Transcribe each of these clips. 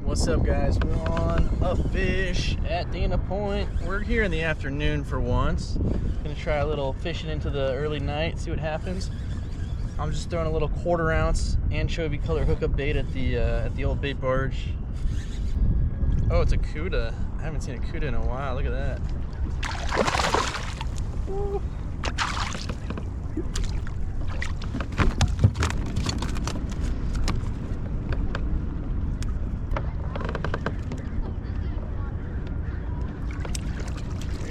What's up, guys? We're on a fish at Dana Point. We're here in the afternoon for once. Gonna try a little fishing into the early night, see what happens. I'm just throwing a little 1/4 ounce anchovy color hookup bait at the old bait barge. Oh, it's a cuda. I haven't seen a cuda in a while. Look at that. Woo.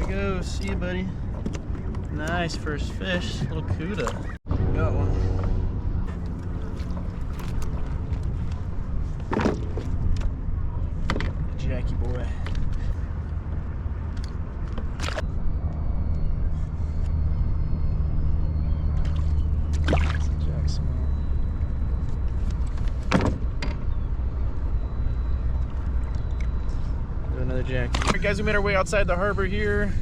Go, see you, buddy. Nice first fish, little cuda. Got one. Jackie boy. That's a Jackson. Another Jackie. Alright guys, we made our way outside the harbor here.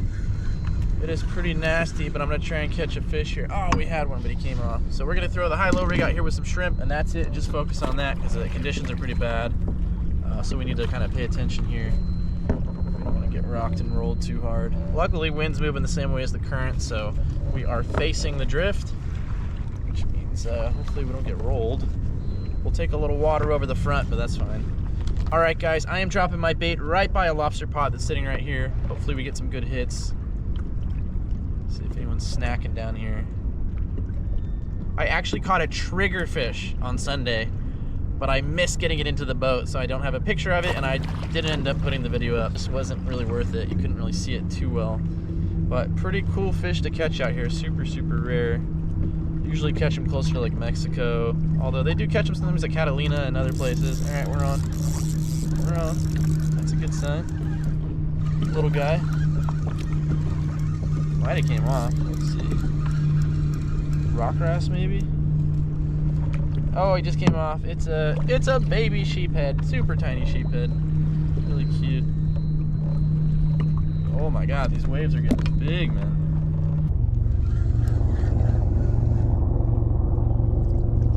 It is pretty nasty, but I'm gonna try and catch a fish here. Oh, we had one, but he came off. So we're gonna throw the high-low rig out here with some shrimp, and that's it. Just focus on that because the conditions are pretty bad. So we need to kind of pay attention here. We don't want to get rocked and rolled too hard. Luckily, wind's moving the same way as the current, so we are facing the drift, which means hopefully we don't get rolled. We'll take a little water over the front, but that's fine. All right, guys, I am dropping my bait right by a lobster pot that's sitting right here. Hopefully we get some good hits. See if anyone's snacking down here. I actually caught a triggerfish on Sunday, but I missed getting it into the boat, so I don't have a picture of it, and I didn't end up putting the video up. This wasn't really worth it. You couldn't really see it too well. But pretty cool fish to catch out here. Super, super rare. Usually catch them closer to like Mexico, although they do catch them sometimes at Catalina and other places. All right, we're on. We're on. That's a good sign. Little guy. Might have came off. Let's see. Rock wrasse maybe? Oh, he just came off. It's a baby sheephead. Super tiny sheephead. Really cute. Oh my god, these waves are getting big, man.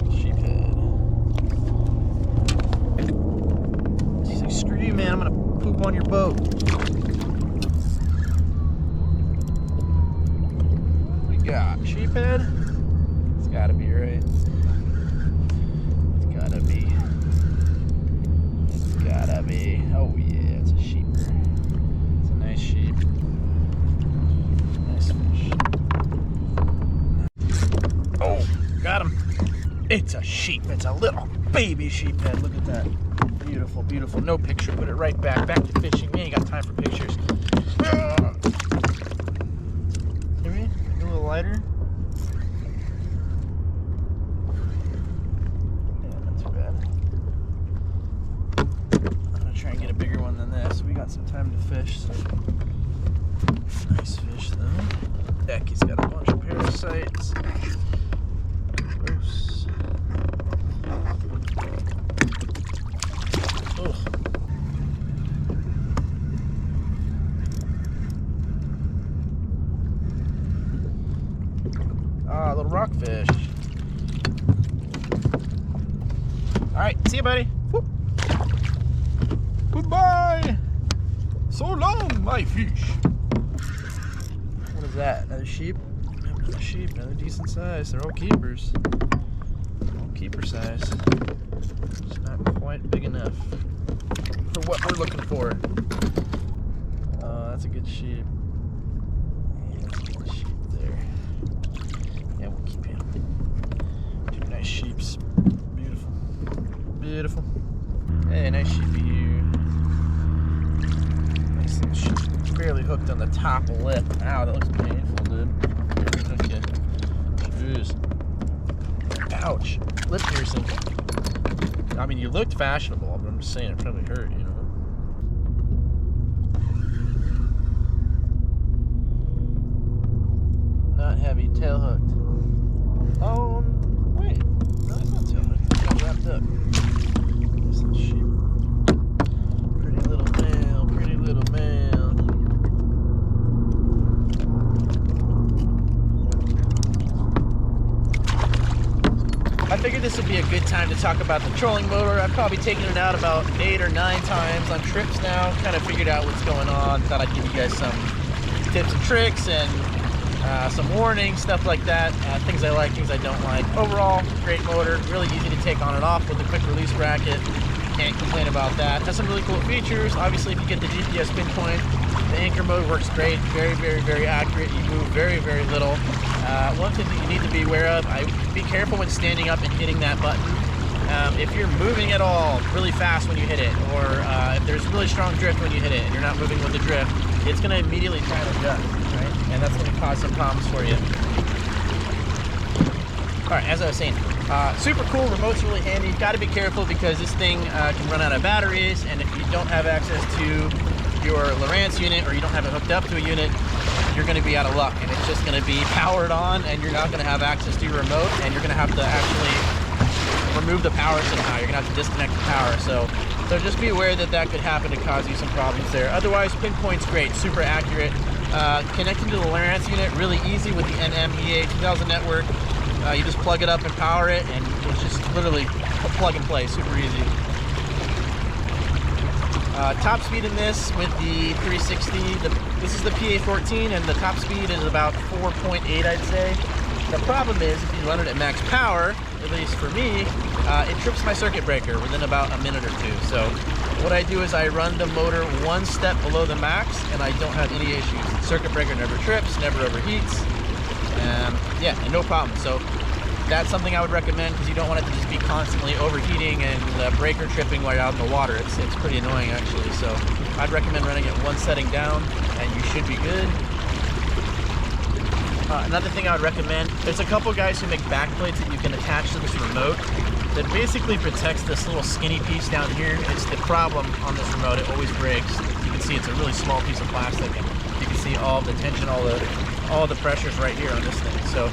Sheephead. He's like, screw you, man. I'm gonna poop on your boat. Got sheephead. It's gotta be right. It's gotta be. It's gotta be. Oh yeah, it's a sheeper. It's a nice sheep. Nice fish. Oh, got him. It's a sheep. It's a little baby sheephead. Look at that. Beautiful, beautiful. No picture. Put it right back. Back to fishing. We ain't got time for pictures. Lighter. Yeah, not too bad. I'm gonna try and get a bigger one than this. We got some time to fish, so nice fish though. Heck, he's got a bunch of parasites. Gross. Ugh. Ah, little rockfish. All right, see you, buddy. Whoop. Goodbye. So long, my fish. What is that? Another sheep? Another sheep, another decent size. They're all keepers. All keeper size. It's not quite big enough for what we're looking for. That's a good sheep. Nice sheeps. Beautiful. Beautiful. Hey, nice sheepy here. Nice little sheep. Barely hooked on the top lip. Ow, that looks painful, dude. Okay. Jeez. Ouch. Lip piercing. I mean, you looked fashionable, but I'm just saying it probably hurt, you know. Not heavy, tail hooked. Oh, wait. No, it's not tail hooked. It's got wrapped up. This little sheep. Pretty little male, pretty little male. I figured this would be a good time to talk about the trolling motor. I've probably taken it out about 8 or 9 times on trips now. Kind of figured out what's going on. Thought I'd give you guys some tips and tricks and some warnings, stuff like that. Things I like, things I don't like. Overall, great motor. Really easy to take on and off with a quick release bracket. Can't complain about that. Has some really cool features. Obviously, if you get the GPS pinpoint, the anchor mode works great. Very, very, very accurate. You move very, very little. One thing that you need to be aware of, be careful when standing up and hitting that button. If you're moving at all really fast when you hit it, or if there's really strong drift when you hit it and you're not moving with the drift, it's going to immediately try to adjust, right? And that's going to cause some problems for you. All right, as I was saying, super cool. Remote's really handy. You've got to be careful because this thing can run out of batteries, and if you don't have access to your Lowrance unit or you don't have it hooked up to a unit, you're going to be out of luck, and it's just going to be powered on, and you're not going to have access to your remote, and you're going to have to actually remove the power somehow. You're going to have to disconnect the power. So just be aware that that could happen to cause you some problems there. Otherwise, pinpoint's great, super accurate. Connecting to the Lowrance unit, really easy with the NMEA 2000 network. You just plug it up and power it, and it's just literally plug and play, super easy. Top speed in this with the 360, this is the PA14, and the top speed is about 4.8, I'd say. The problem is, if you run it at max power, at least for me, it trips my circuit breaker within about a minute or two. So what I do is I run the motor one step below the max, and I don't have any issues. The circuit breaker never trips, never overheats. Yeah, and no problem. So that's something I would recommend because you don't want it to just be constantly overheating and the breaker tripping while you're out in the water. It's pretty annoying actually. So I'd recommend running it one setting down and you should be good. Another thing I would recommend, there's a couple guys who make back plates that you can attach to this remote that basically protects this little skinny piece down here. It's the problem on this remote, it always breaks. You can see it's a really small piece of plastic, and you can see all the tension, all the pressures right here on this thing. So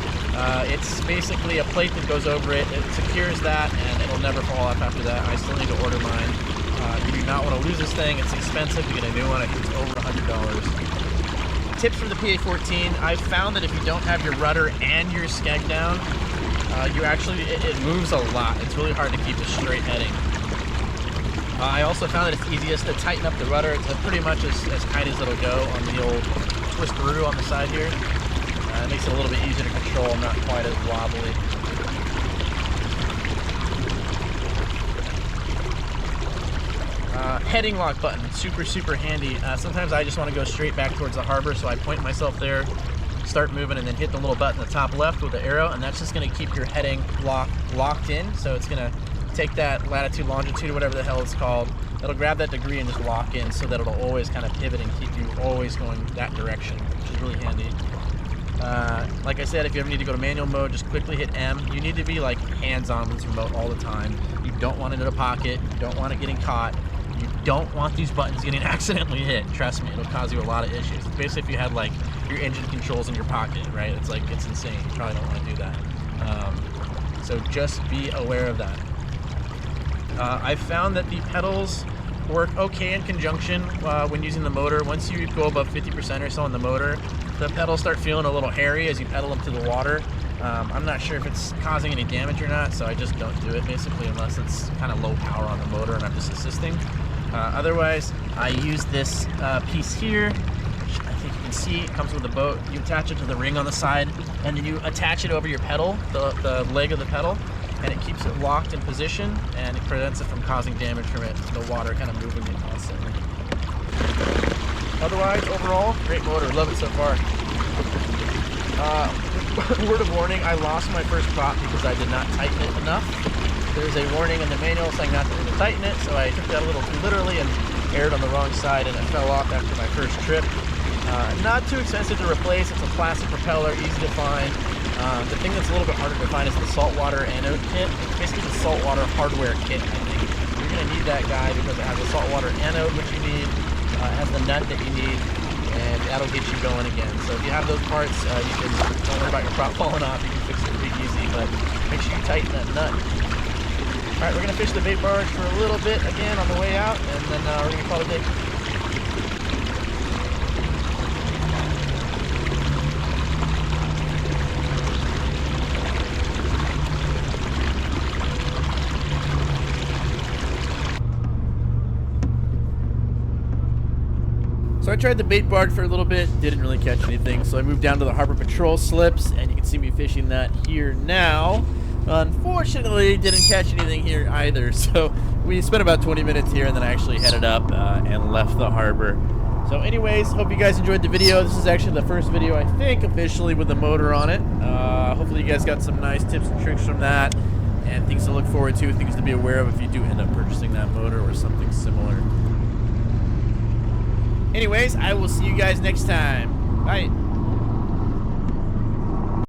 it's basically a plate that goes over it. It secures that, and it'll never fall off after that. I still need to order mine. You do not want to lose this thing. It's expensive to get a new one. I think it's over $100. Tips for the PA14, I've found that if you don't have your rudder and your skeg down, it moves a lot. It's really hard to keep a straight heading. I also found that it's easiest to tighten up the rudder. It's pretty much as tight as it'll go on the old twistaroo on the side here. It makes it a little bit easier to control, not quite as wobbly. Heading lock button, super handy. Sometimes I just want to go straight back towards the harbor, so I point myself there, start moving, and then hit the little button at the top left with the arrow, and that's just going to keep your heading locked in. So it's going to take that latitude, longitude, whatever the hell it's called. It'll grab that degree and just lock in so that it'll always kind of pivot and keep you always going that direction, which is really handy. Like I said, if you ever need to go to manual mode, just quickly hit M. You need to be like hands-on with this remote all the time. You don't want it in a pocket. You don't want it getting caught. You don't want these buttons getting accidentally hit. Trust me, it'll cause you a lot of issues. Basically, if you had like your engine controls in your pocket, right? It's insane. You probably don't want to do that. So just be aware of that. I've found that the pedals work okay in conjunction when using the motor. Once you go above 50% or so on the motor, the pedals start feeling a little hairy as you pedal them to the water. I'm not sure if it's causing any damage or not, so I just don't do it basically unless it's kind of low power on the motor and I'm just assisting. Otherwise, I use this piece here, which I think you can see. It comes with a boat. You attach it to the ring on the side, and then you attach it over your pedal, the leg of the pedal, and it keeps it locked in position, and it prevents it from causing damage from the water kind of moving it constantly. Otherwise, overall, great motor. Love it so far. Word of warning, I lost my first prop because I did not tighten it enough. There's a warning in the manual saying not to tighten it, so I took that a little too literally and aired on the wrong side, and it fell off after my first trip. Not too expensive to replace. It's a plastic propeller, easy to find. The thing that's a little bit harder to find is the saltwater anode kit. It's basically the saltwater hardware kit, I think. You're going to need that guy because it has a saltwater anode, which you need. It has the nut that you need, and that'll get you going again. So if you have those parts, don't worry about your prop falling off. You can fix it pretty easy, but make sure you tighten that nut. All right, we're going to fish the bait barge for a little bit again on the way out, and then we're going to call it a day. So I tried the bait barge for a little bit, didn't really catch anything. So I moved down to the Harbor Patrol slips, and you can see me fishing that here now. Unfortunately, didn't catch anything here either. So we spent about 20 minutes here, and then I actually headed up and left the harbor. So anyways, hope you guys enjoyed the video. This is actually the first video, I think, officially with the motor on it. Hopefully you guys got some nice tips and tricks from that, and things to look forward to, things to be aware of if you do end up purchasing that motor or something similar. Anyways, I will see you guys next time. Bye.